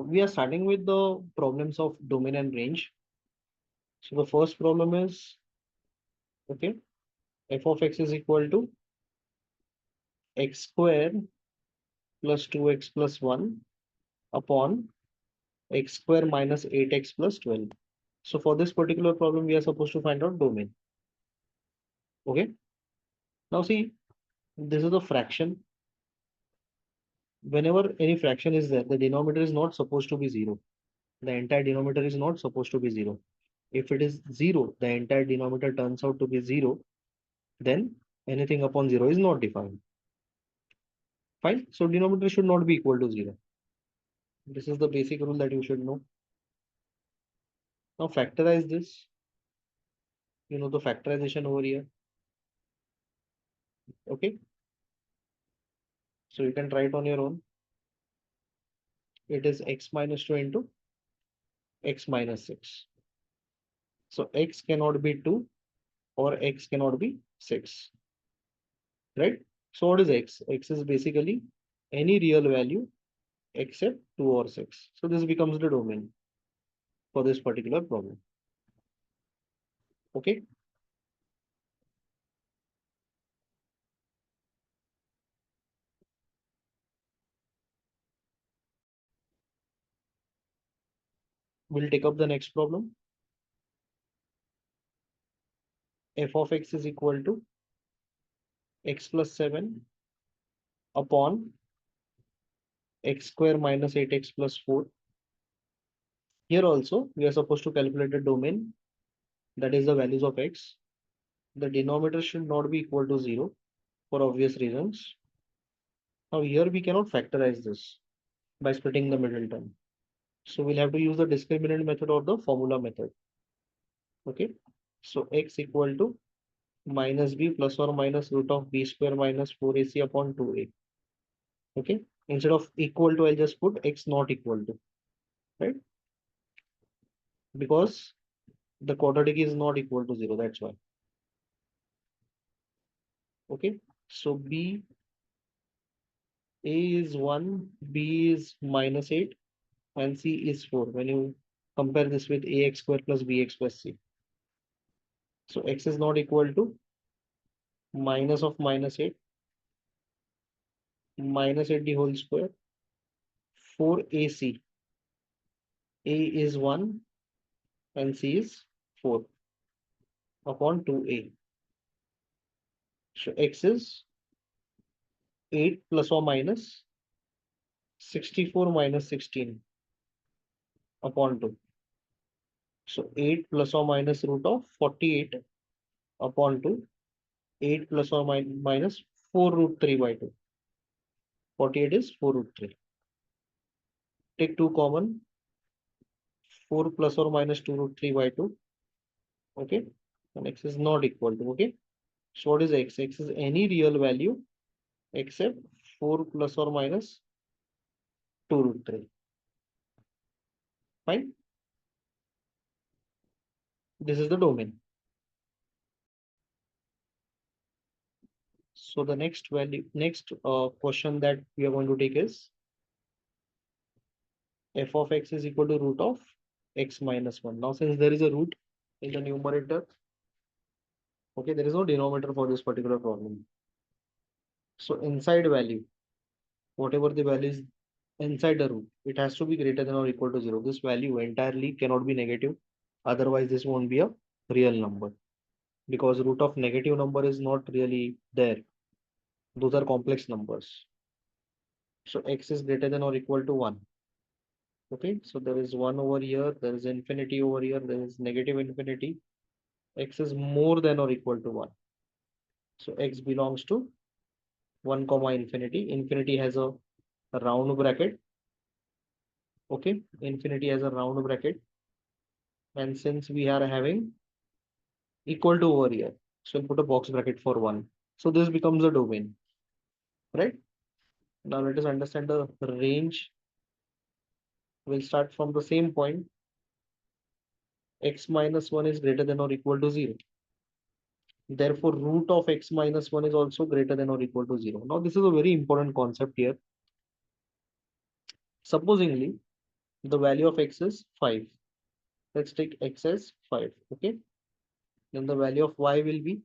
We are starting with the problems of domain and range. So the first problem is, okay, f of x is equal to x square plus 2x plus 1 upon x square minus 8x plus 12. So for this particular problem, we are supposed to find out domain. Okay. Now see, this is a fraction. Whenever any fraction is there, the denominator is not supposed to be 0. The entire denominator is not supposed to be 0. If it is 0, the entire denominator turns out to be 0, then anything upon 0 is not defined. Fine. So denominator should not be equal to 0. This is the basic rule that you should know. Now factorize this. You know the factorization over here. Okay. So you can try it on your own. It is x minus 2 into x minus 6. So x cannot be 2 or x cannot be 6. Right? So what is x? X is basically any real value except 2 or 6. So this becomes the domain for this particular problem. Okay. We'll take up the next problem. F of x is equal to x plus 7 upon x square minus 8x plus 4. Here also, we are supposed to calculate the domain, that is the values of x. The denominator should not be equal to 0 for obvious reasons. Now here we cannot factorize this by splitting the middle term. So we'll have to use the discriminant method or the formula method. Okay. So x equal to minus b plus or minus root of b square minus 4ac upon 2a. Okay. Instead of equal to, I'll just put x not equal to, right? Because the quadratic is not equal to 0. That's why. Okay. So b, a is 1, b is minus 8, and c is 4. When you compare this with ax square plus bx plus c. So x is not equal to minus of minus 8, minus 8 the whole square, 4ac. A is 1 and c is 4 upon 2a. So x is 8 plus or minus 64 minus 16 upon 2. So 8 plus or minus root of 48 upon 2. 8 plus or minus 4 root 3 by 2. 48 is 4 root 3. Take 2 common. 4 plus or minus 2 root 3 by 2. Okay. And x is not equal to. Okay. So what is x? X is any real value except 4 plus or minus 2 root 3. Fine. This is the domain. So the next question that we are going to take is f of x is equal to root of x minus 1. Now, since there is a root in the numerator, okay, there is no denominator for this particular problem. So inside value, whatever the value is inside the root, it has to be greater than or equal to 0. This value entirely cannot be negative. Otherwise, this won't be a real number, because root of negative number is not really there. Those are complex numbers. So x is greater than or equal to 1. Okay, so there is 1 over here, there is infinity over here, there is negative infinity. X is more than or equal to 1. So x belongs to 1 comma infinity. Infinity has a round bracket. Okay, infinity has a round bracket. And since we are having equal to over here, so we'll put a box bracket for 1. So this becomes a domain, right? Now let us understand the range. We'll start from the same point. X minus 1 is greater than or equal to 0. Therefore, root of x minus 1 is also greater than or equal to 0. Now, this is a very important concept here. Supposingly, The value of x is 5. Let's take x as 5. Okay. Then the value of y will be,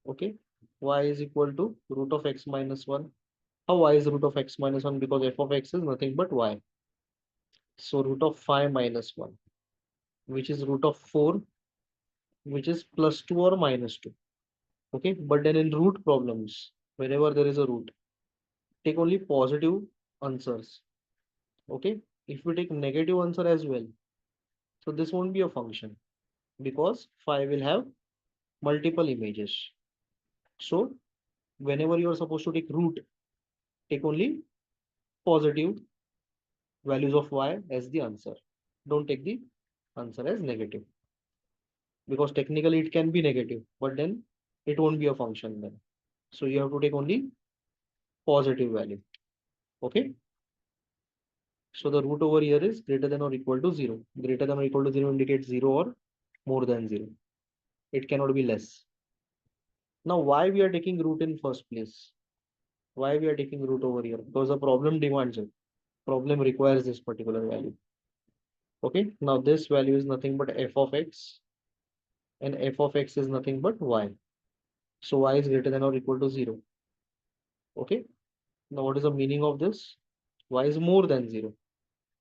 okay, y is equal to root of x minus 1. How y is root of x minus 1? Because f of x is nothing but y. So root of 5 minus 1, which is root of 4, which is plus 2 or minus 2. Okay. But then in root problems, whenever there is a root, take only positive answers. Okay. If we take negative answer as well, so this won't be a function because 5 will have multiple images. So whenever you are supposed to take root, take only positive values of y as the answer. Don't take the answer as negative because technically it can be negative, but then it won't be a function then. So you have to take only positive value. Okay. So the root over here is greater than or equal to 0. Greater than or equal to 0 indicates 0 or more than 0. It cannot be less. Now why we are taking root in first place? Why we are taking root over here? Because the problem demands it. Problem requires this particular value. Okay. Now this value is nothing but f of x, and f of x is nothing but y. So y is greater than or equal to 0. Okay. Now what is the meaning of this? Y is more than 0.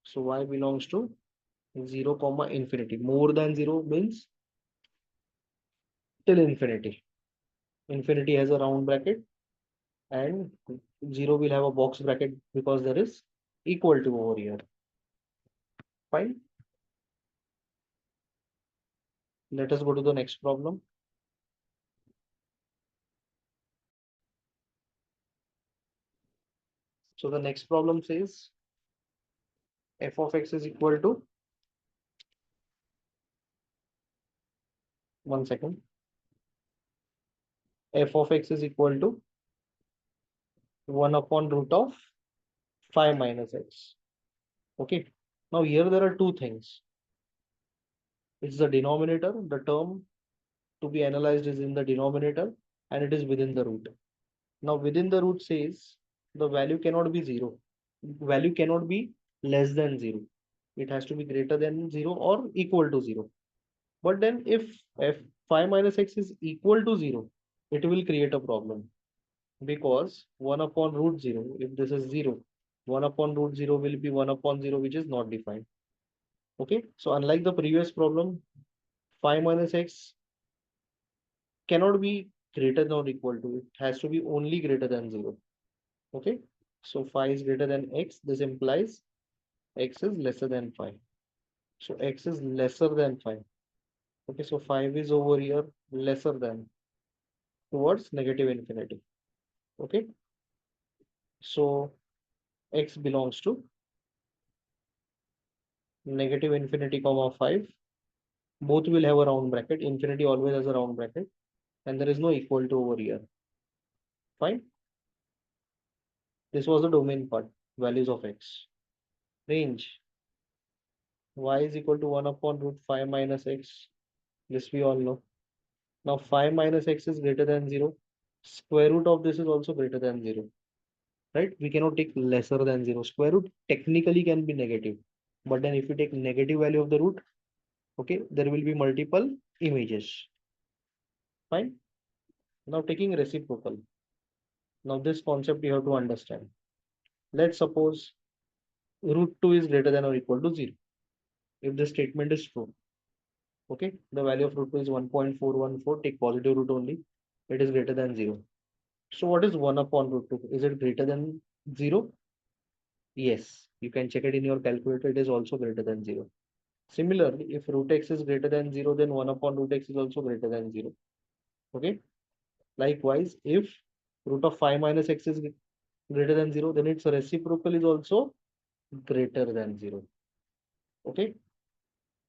So y belongs to 0 comma infinity. More than 0 means till infinity. Infinity has a round bracket and 0 will have a box bracket because there is equal to over here. Fine. Let us go to the next problem. So the next problem says f of x is equal to, one second, f of x is equal to 1 upon root of 5 minus x. Okay. Now here there are two things. It's the denominator. The term to be analyzed is in the denominator and it is within the root. Now within the root says the value cannot be 0. Value cannot be less than 0. It has to be greater than 0 or equal to 0. But then if f5 minus x is equal to 0, it will create a problem because 1 upon root 0, if this is 0, 1 upon root 0 will be 1 upon 0, which is not defined. Okay. So unlike the previous problem, 5 minus x cannot be greater than or equal to, it has to be only greater than 0. Okay. So 5 is greater than x. This implies x is lesser than 5. So x is lesser than 5. Okay. So 5 is over here lesser than towards negative infinity. Okay. So x belongs to negative infinity comma 5. Both will have a round bracket. Infinity always has a round bracket and there is no equal to over here. Fine. This was the domain part, values of x. Range, y is equal to 1 upon root 5 minus x. This we all know. Now 5 minus x is greater than 0. Square root of this is also greater than 0. Right? We cannot take lesser than 0. Square root technically can be negative. But then if you take negative value of the root, okay, there will be multiple images. Fine. Now taking reciprocal. Now this concept you have to understand. Let's suppose root 2 is greater than or equal to 0. If the statement is true, okay, the value of root 2 is 1.414, take positive root only, it is greater than 0. So what is 1 upon root 2? Is it greater than 0? Yes, you can check it in your calculator, it is also greater than 0. Similarly, if root x is greater than 0, then 1 upon root x is also greater than 0. Okay. Likewise, if root of 5 minus x is greater than 0, then its reciprocal is also greater than 0. Okay.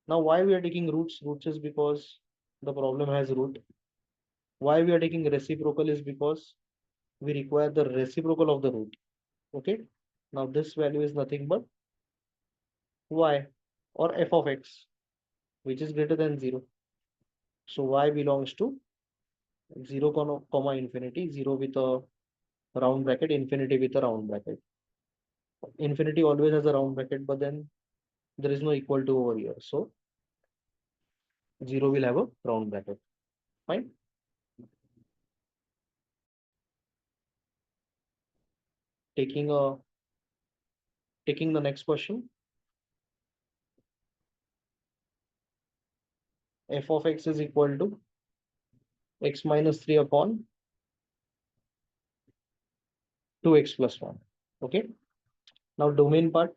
Now, why we are taking roots? Roots is because the problem has root. Why we are taking reciprocal is because we require the reciprocal of the root. Okay. Now, this value is nothing but y or f of x, which is greater than 0. So, y belongs to 0 comma infinity, 0 with a round bracket, infinity with a round bracket. Infinity always has a round bracket, but then there is no equal to over here. So 0 will have a round bracket. Fine. Taking a taking the next question. F of x is equal to x minus 3 upon 2x plus 1. Okay. Now domain part,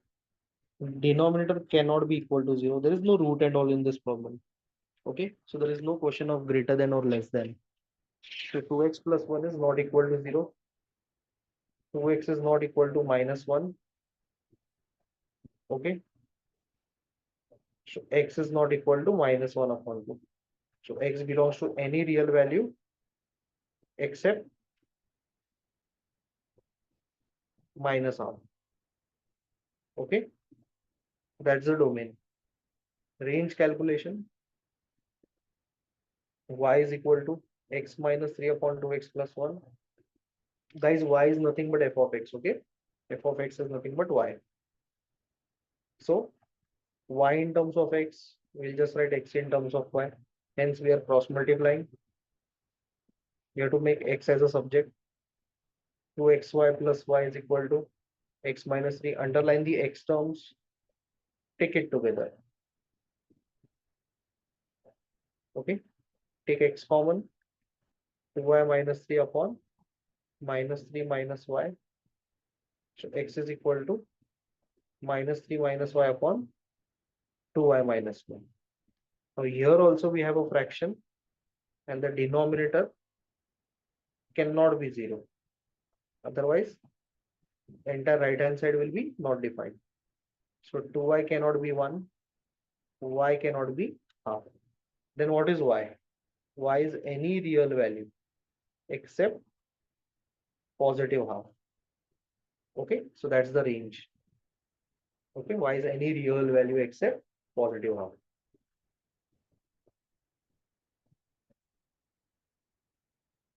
denominator cannot be equal to 0. There is no root and all in this problem. Okay. So there is no question of greater than or less than. So 2x plus 1 is not equal to 0. 2x is not equal to minus 1. Okay. So x is not equal to minus 1 upon 2. So x belongs to any real value except minus r. Okay. That's the domain. Range calculation, y is equal to x minus 3 upon 2x plus 1. Guys, y is nothing but f of x. Okay. F of x is nothing but y. So y in terms of x, we'll just write x in terms of y. Hence, we are cross multiplying. We have to make x as a subject. 2xy plus y is equal to x minus 3. Underline the x terms, take it together. Okay. Take x common. 2y minus 3 upon minus 3 minus y. So x is equal to minus 3 minus y upon 2y minus 1. Now here also we have a fraction and the denominator cannot be 0. Otherwise, the entire right hand side will be not defined. So 2y cannot be 1, y cannot be half. Then what is y? Y is any real value except positive half. Okay, so that's the range. Okay, y is any real value except positive half.